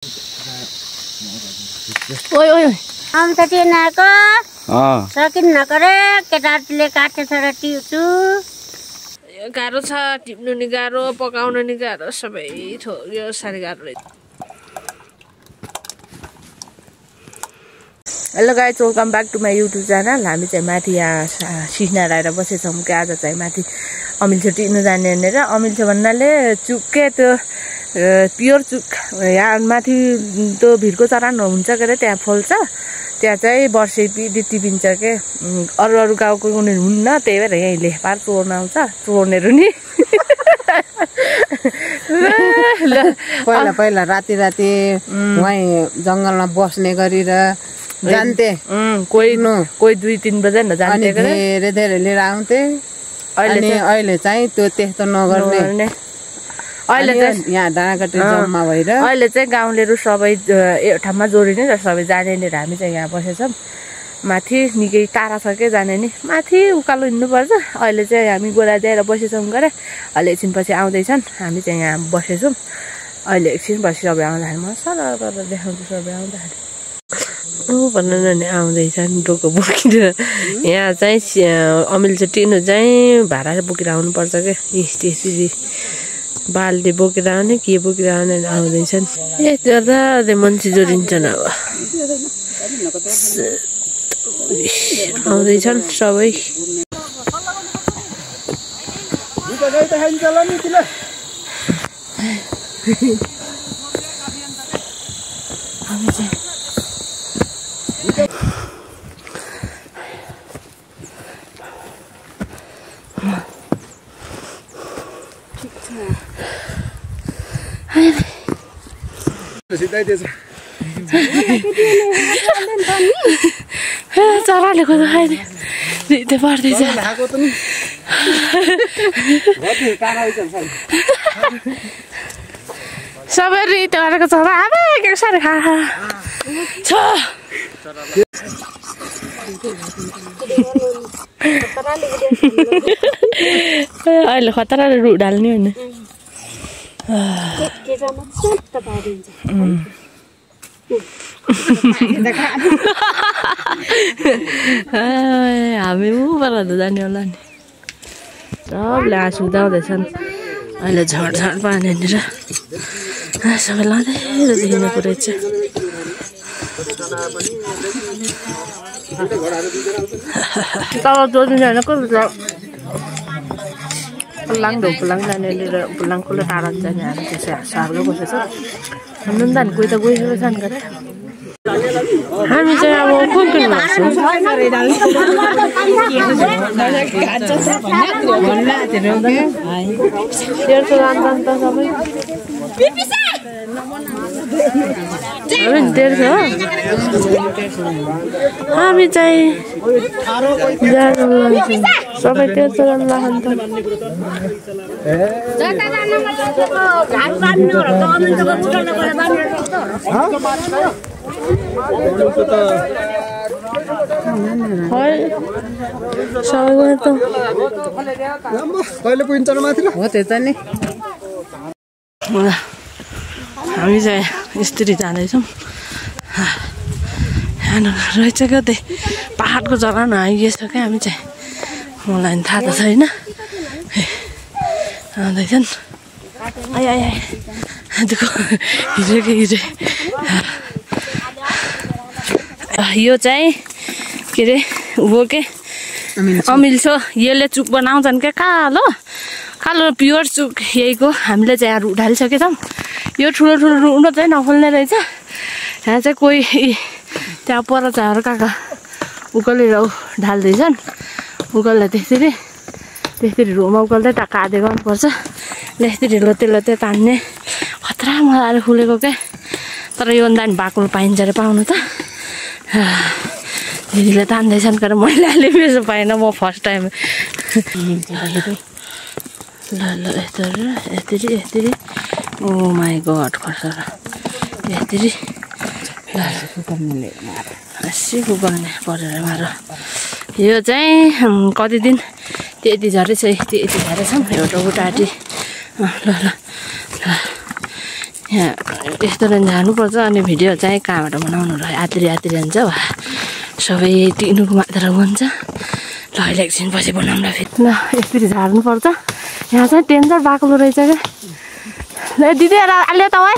ओइ ओइ हम त तिनीहरूको सकिन्न करे केटाहरूले काटेछ र टिप्छु। गाह्रो छ, टिप्नु नि गाह्रो, पकाउनु नि गाह्रो, सबै यो साह्रै गाह्रो रहेछ। Hello guys, welcome back to my YouTube channel. हामी चाहिँ माथि यहाँ सिस्ना लगाएर बसेछौँ कि आज चाहिँ माथि अमिल्छो टिप्नु जाने भनेर। अमिल्छो भन्नाले चुक्के त्यो प्योर चुक यहाँ माथि त्यो भिरको चरान हुन्छ के अरे, त्यहाँ फल्छ। त्यहाँ चाहिँ वर्षै टिपिन्छ के, अरू अरू गाउँको उनीहरू हुन्न, त्यही भएर यहीँ लेखपार चोर्न आउँछ, चोर्नेहरू नि। पहिला पहिला राति राति वहीँ जङ्गलमा बस्ने गरेर जान्थे। कोही 2-3 बजे जान्थे, धेरै धेरै लिएर आउँथे। अहिले चाहिँ त्यो त्यस्तो नगर्ने। अहिले चाहिँ यहाँ डाँडाकाटी जम्मा भएर अहिले चाहिँ गाउँलेहरू सबै एउटा ठाउँमा जोडिने र सबै जानेर हामी चाहिँ यहाँ बसेछौँ। माथि निकै टाढा छ के जाने नि, माथि उकालो हिँड्नुपर्छ। अहिले चाहिँ हामी गोला दिएर बसेछौँ गरे, अहिले एकछिनपछि आउँदैछन्। हामी चाहिँ यहाँ बसेछौँ। अहिले एकछिनपछि सबै आउँदाखेरि म सर गरेर देखाउँछु। सबै आउँदाखेरि भन्नु नि आउँदैछन् डोको बोकेर। यहाँ चाहिँ अमिल्छो टिप्नु चाहिँ भाडा बोकेर आउनुपर्छ क्या। त्यसरी बाल्टी बोकेर आउने, के बोकेर आउने आउँदैछन्। त्यो मान्छे जोडिन्छन्। अब आउँदैछन् सबै। चराले खोज्दा खाइदिए रित्ते पर्दैछ। सबै रित्ते गरेको चरा आमा के साह्रो खा छ। अहिले खतराले रु ढाल्ने भने हामी उबाट जाने होला नि। सबले हाँस उदाउँदैछन्। अहिले झडझड पानीनिर सबै लाँदै देखिएको रहेछ। तल जोडिन्छ होइन, कस्तो पुलाङ जानेर पुलाङ कसले टाढा जाने। हामी त्यसै हाँसहरूको बसेछ। हाम्रो नि कोही त गइसकेको छ नि गरे। हामी चाहिँ अब कुन हाँस्छौँ। तेर्सो जान्छ नि त सबै। तेर्सो हो, हामी चाहिँ जानु लाग्छौँ। सबै तेर्सो जानु लाग्छ नि त। कहिले पुगिन्छ माथि हो त्यो त नि। हामी चाहिँ यसरी जाँदैछौँ। रहेछ क्या त्यही पाहाडको जग्गामा आइगएछ क्या। हामी चाहिँ मलाई पनि थाहा त छैन। आउँदैछन् आइ आइ आइ हिजो यो चाहिँ के अरे ऊ के अमिल्छो। यसले चुक बनाउँछन् क्या, कालो कालो प्योर चुक यहीको। हामीले चाहिँ यहाँ ढालिसकेछौँ। यो ठुलो ठुलो रुनो चाहिँ नफल्ने रहेछ। यहाँ चाहिँ कोही त्यहाँ पर चाहिँ काका उकालो ढाल्दैछन्। उकालो त्यसरी रुमा उकाल्दै टाक्का आधे गर्नुपर्छ। यसरी लोते लोते तान्ने खतरा मजाले फुलेको क्या। तर यो दान बाक्लो पाइन्छ अरे, पाउनु त। दिदीले तान्दैछन् तर मैले अहिले बेसो पाइनँ, म फर्स्ट टाइम। ल यसरी ओ माई गड खर्छ यसरी कुकुरले परेर मार। यो चाहिँ कति दिन त्यति झरेछ, यति झरेछ एउटा बुटाटी। ल ल यहाँ यस्तो जानुपर्छ अनि भिडियो चाहिँ कहाँबाट बनाउनु र आत्री जान्छ सबै टिनुको मात्र हुन्छ ल अहिले एकछिन पछि बनाउँला फेरि ल यसरी झार्नुपर्छ यहाँ चाहिँ डेन्जर बाक्लो रहेछ क्या ल दिदी आल्यो त है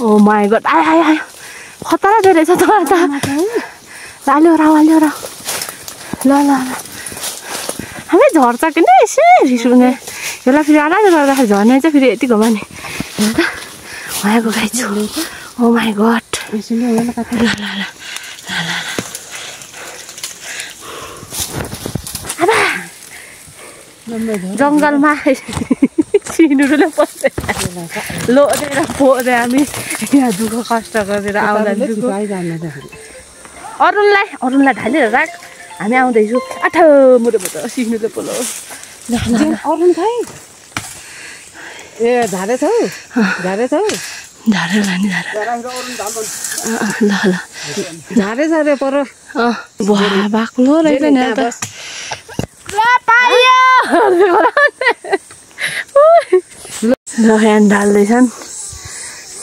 ओ माई गड आयो आयो आयो खतरा दिएर रहेछ त आल्यो र ल ल ल हामी झर्छ कि नि यसै रिस उठ्ने यसलाई फेरि आधा गर्दाखेरि झर्ने चाहिँ फेरि यति घमा नि हेर त उहाँको गाई छु ओ माई गड ल ल ल जङ्गलमा सिनुले पस्दै लोदेर पोदेर हामी यहाँ दुःख कष्ट गरेर आउँदा अरुणलाई ढालेर राख हामी आउँदैछु आठो मुटुबाट सिनुले पोलो अरुण खै ए झारे छौ झारेर लाने ल ल झारे पर बाक्लो रहेछ नि त ल यहाँ ढाल्दैछन्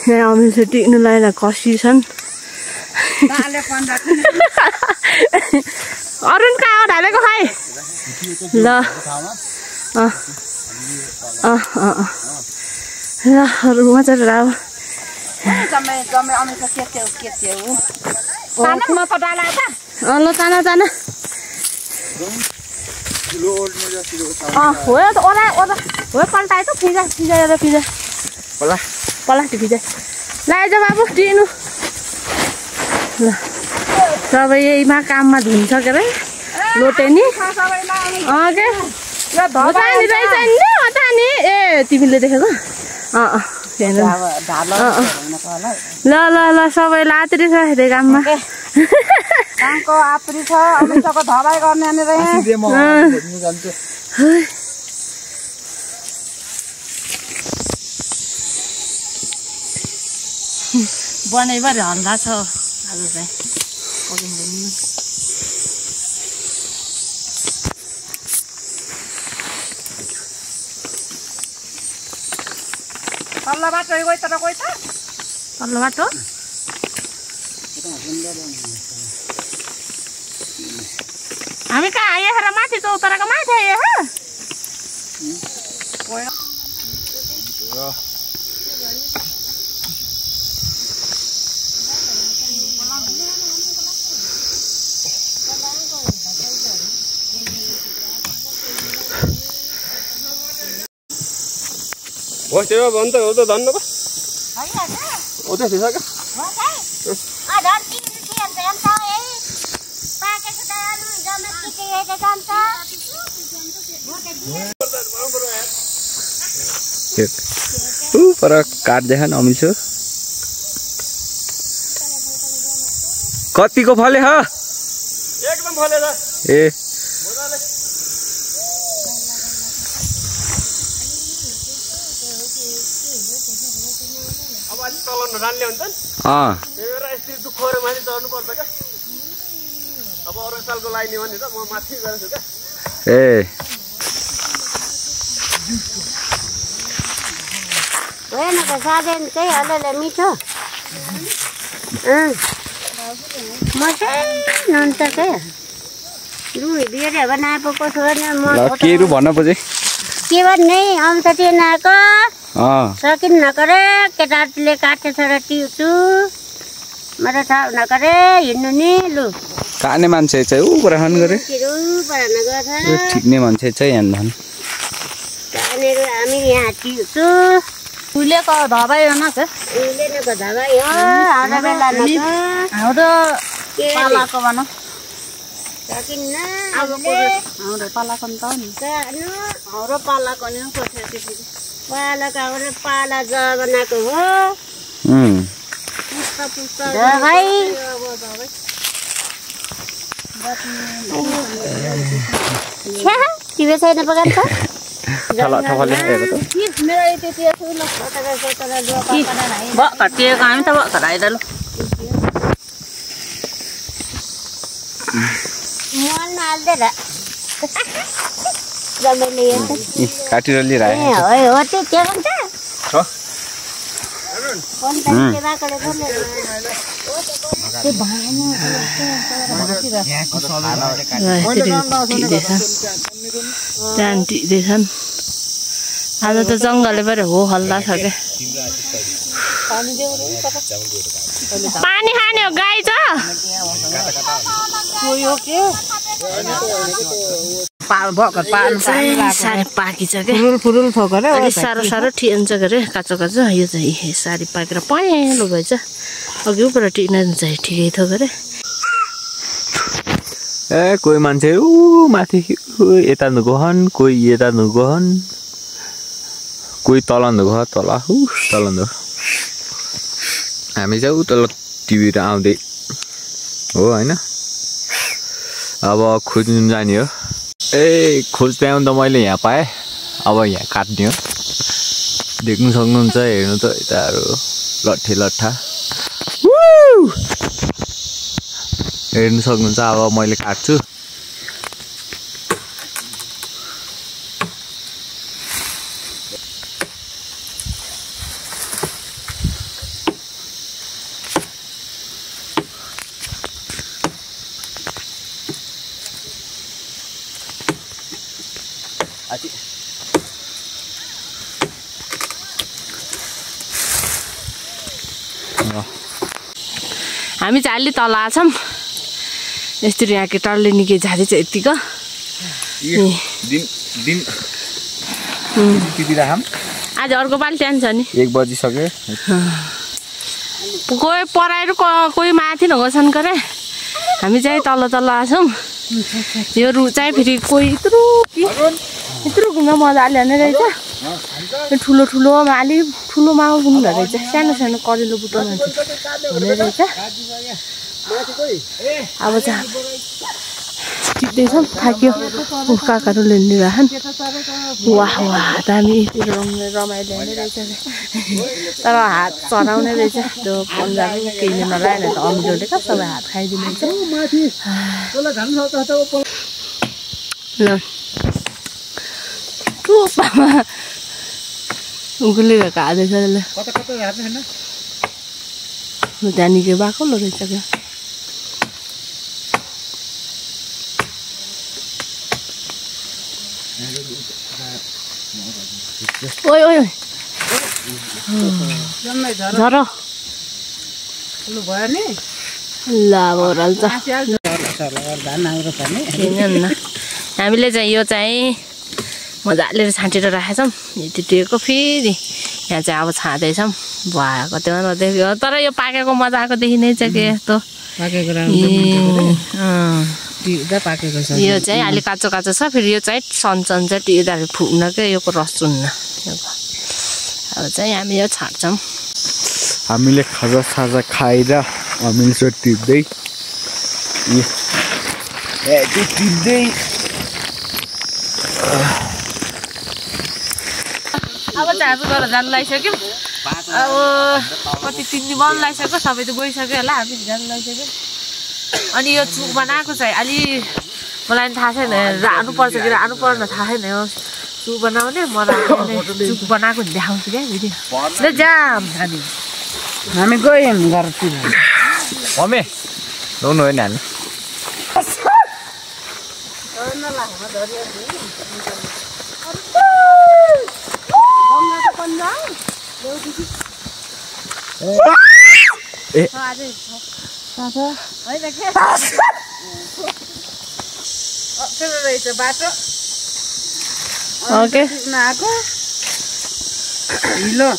यहाँ अमिल चाहिँ टिक्नु लगाएर कसिछन् अरुण कहाँ ढालेको खै ल ल अरू मजाले अब ल ताना हो त ओला हो पल्टाए त फिजा पलाटी फिजा लाएछ बाबु टिनु ल सबै यहीमा काममा धुन्छ के अरे लोटे नि नि ए तिमीले देखेको ल सबै लात्रि छ हेरे काममा कामको आप्री छ अमितको धबाई गर्ने अनि बनैभरि हल्ला छ आज चाहिँ पल्लो बाटो गइ त पल्लो बाटो हामी कहाँ आए र माथि चौतराको माथि आए त्यो भन्छ हो त धन्न पो ओ त्यो थिएछ के पर काट देखा न अमिल छु कतिको फले ह एकदम फले छ ए अब अलि तल नरान्ले हुन्छन् मेरो यस्तै दुःखहरु माथि चढ्नु पर्छ के अब अरु सालको लाइने भने त म माथि गएछु के ए होइन त साधन चाहिँ अलिअलि मिठो म चाहिँ नन्छ के लु बिहे बनाएको छोड्ने म के रु भन्न पछि के भन्ने आउँछ टिनाको सकिन नगरे केटाले काटेछ र टिप्छु मेरो थाहा नगरे हिँड्नु नि लु काने मान्छे चाहिँ उ बराहन गरे ठीक नै मान्छे चाहिँ यहाँ धन कानेर हामी यहाँ टिप्छु उहिलेको धबाई हो न के उहिलेको धबाई हो हाउडा बेला न हाउडा पालाको भन सकिन्न अब हाउडा पालाको नि त नि हाउडा पालाको नि कोठे त्यसरी पालाको हाउडा पाला ज बनाएको हो धबाई टिभे छैन पकान्छ ठला ठफले हेर त मेरो यति त्यो छु ल कटिएको हामी त खराइद ल मन हाल्दैन जमेले काटेर लिएर आए हो त्यो के भन्छ टिक्दैछन् आज त जङ्गलले पनि हो हल्ला छ क्या पानी खाने हो गाई छ साह्रै पाकिन्छ क्या साह्रो साह्रो ठिन्छ के अरे काँचो काँचो यो चाहिँ साह्रै पाकेर पहेँलो भएछ अघि ऊपर टिक्न चाहिँ ठिकै थियो के अरे ए कोही मान्छे ऊ माथि यता गहन कोही यता गहन कोही तल गयो तल तल हामी चाहिँ उतल टिभी आउँदै हो होइन अब खोज्नु जाने हो ए खोज्दै आउनु त मैले यहाँ पाएँ अब यहाँ काट्ने हो देख्नु सक्नुहुन्छ हेर्नु त यताहरू लट्ठे लट्ठा हेर्नु सक्नुहुन्छ अब मैले काट्छु हामी चाहिँ अलि तल आछौँ यस्तरी यहाँ केटाहरूले निकै जाँदैछ यतिको आज अर्को पालि जान्छ नि 1 बजिसक्यो कोही पराएर कोही माथि नगछन् करे हामी चाहिँ तल तल आछौँ यो रु चाहिँ फेरि कोही यत्रो घुम्न मजाले हाल्ने रहेछ ठुलो ठुलोमा अलि ठुलोमा घुम्दो रहेछ सानो सानो करेलो बुटो हुने रहेछ अब चाहिँ टिप्दैछौँ थाक्यो काकाहरूले लिइरहेन् वाह वाह दामी रमाइलो हुने रहेछ तर हात चढाउने रहेछ त्यो पन्जाबी केही नलाएन त अमिलोले कहाँ सबै हात खाइदिने ल टोपामा उगुलेर खाँदैछ त्यहाँ निकै बाक्लो रहेछ क्या ओइ ओइ झर भयो नि ल भरल त हामीले चाहिँ यो चाहिँ मजाले छाँटेर राखेछौँ यति टेको फेरि यहाँ चाहिँ अब छाँदैछौँ भएको त्यो नदेख्यो तर यो पाकेको मजा आएको देखिनै छ के यस्तो यो चाहिँ अलिक काँचो काँचो छ फेरि यो चाहिँ सनसन चाहिँ टिप्दाखेरि फुक्न क्या यो रस चुन्न अब चाहिँ हामी यो छाड्छौँ हामीले खाजा साजा खाएर अमिलो टिप्दै अब चाहिँ हामी घर जानु लागिसक्यौँ अब कति 3 दिन बन्द लागिसक्यो सबै त गइसक्यो होला हामी जानु लागिसक्यौँ अनि यो चुक बनाएको चाहिँ अलि मलाई थाहा छैन राख्नुपर्छ कि राख्नु पर्न थाहा छैन यो चुक बनाउने मलाई चुक बनाएको देखाउँछु क्या भिडियो जाम हामी गयौँ घरतिर मम्मी नुन होइन हामी बाटो ओके आएको हिलो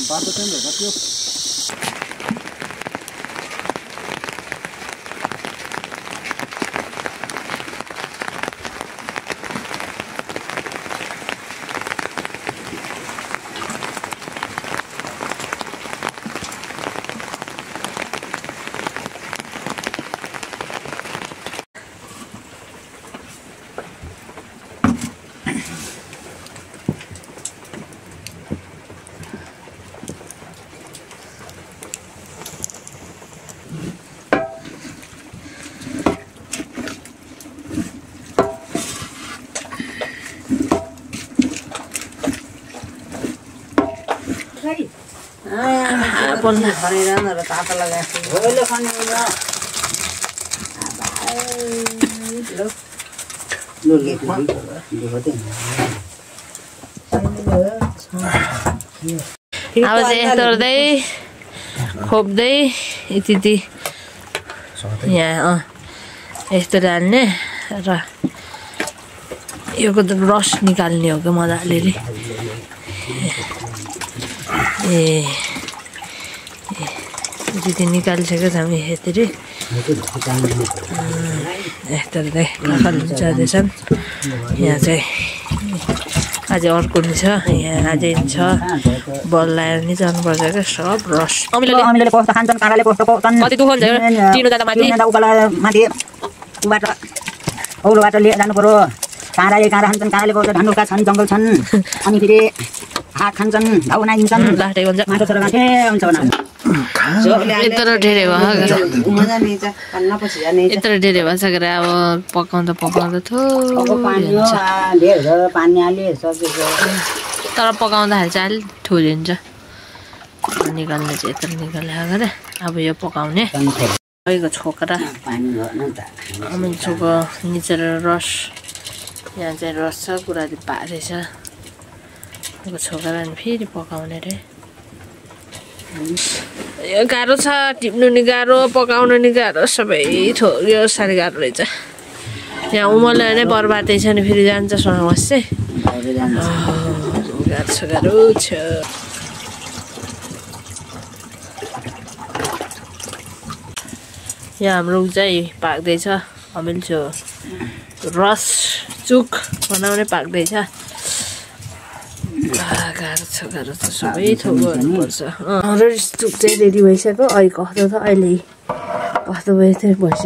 बाटो चाहिँ अब चाहिँ तोड्दै खोप्दै यति यहाँ यस्तो डाल्ने र यो रस निकाल्ने हो क्या मजाले यति निकालिसकेको छ हामी यसरी यस्तो जाँदैछन् यहाँ चाहिँ अझै अर्को नि छ यहाँ अझै छ बल लगाएर नि जानुपर्छ क्या सब रस अमिलोले कस्तो खान्छन् काँडाले कस्तो पकाउँछन् कति दुःख हुन्छ टिनो जाँदा माथि माथि ऊबाट औलो बाटो लिएर जानु पर्यो काँडाले खान्छन् काँडाले पाउँछ ढानुका छन् जङ्गल छन् अनि फेरि हात खान्छन् घाउ बनाइदिन्छन् लाटे हुन्छ माटो छोरा गाँठे हुन्छ भने यत्रो ढेरे भयो यत्रो ढेरे भइसकेर अब पकाउँदा थोरै पानी हाल्यो तर पकाउँदाखेरि चाहिँ अलिक ठुलिन्छ निकाल्ने चाहिँ यत्रो निकालेर अब यो पकाउने अहिलेको छोक्रा अमिलो छोको निचेर रस यहाँ चाहिँ रस छ कुराले पारेछ यो छोक्रा नि फेरि पकाउने रे यो गाह्रो छ टिप्नु नि गाह्रो पकाउनु नि गाह्रो सबै यो साह्रै गाह्रो रहेछ यहाँ उमल्यो भने बर्बादै छ नि फेरि जान्छ समस चाहिँ गाह्रो छ यहाँ हाम्रो चाहिँ पाक्दैछ अमिलो रस चुक बनाउने पाक्दैछ गाह्रो छ सबै थोक गर्नुपर्छ हाम्रो चुक चाहिँ रेडी भइसक्यो अहिले कस्तो छ अहिले कस्तो भइसकेको छ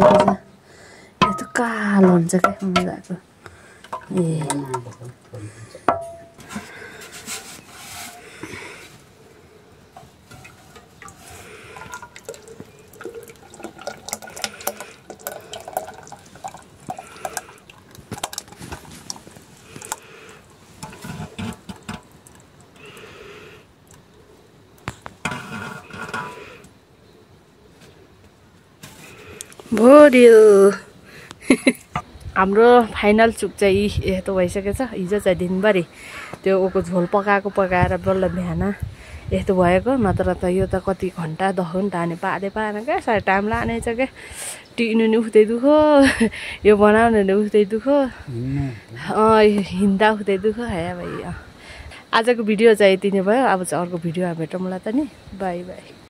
यस्तो कालो हुन्छ क्या मजाको भोरियो हाम्रो फाइनल चुक चाहिँ यस्तो भइसकेको छ हिजो चाहिँ दिनभरि त्यो ओको झोल पकाएर बल्ल बिहान यस्तो भएको नत्र त यो त कति घन्टा 10 घन्टा हाने पारेन क्या साह्रै टाइम लाने छ क्या टिक्नु नि उठ्दै दुखो यो बनाउनु नि उठ्दै दुखो हिँड्दा उठ्दै दुखो है भाइ आजको भिडियो चाहिँ यति नै भयो अब चाहिँ अर्को भिडियो भेटौँला त नि बाई बाई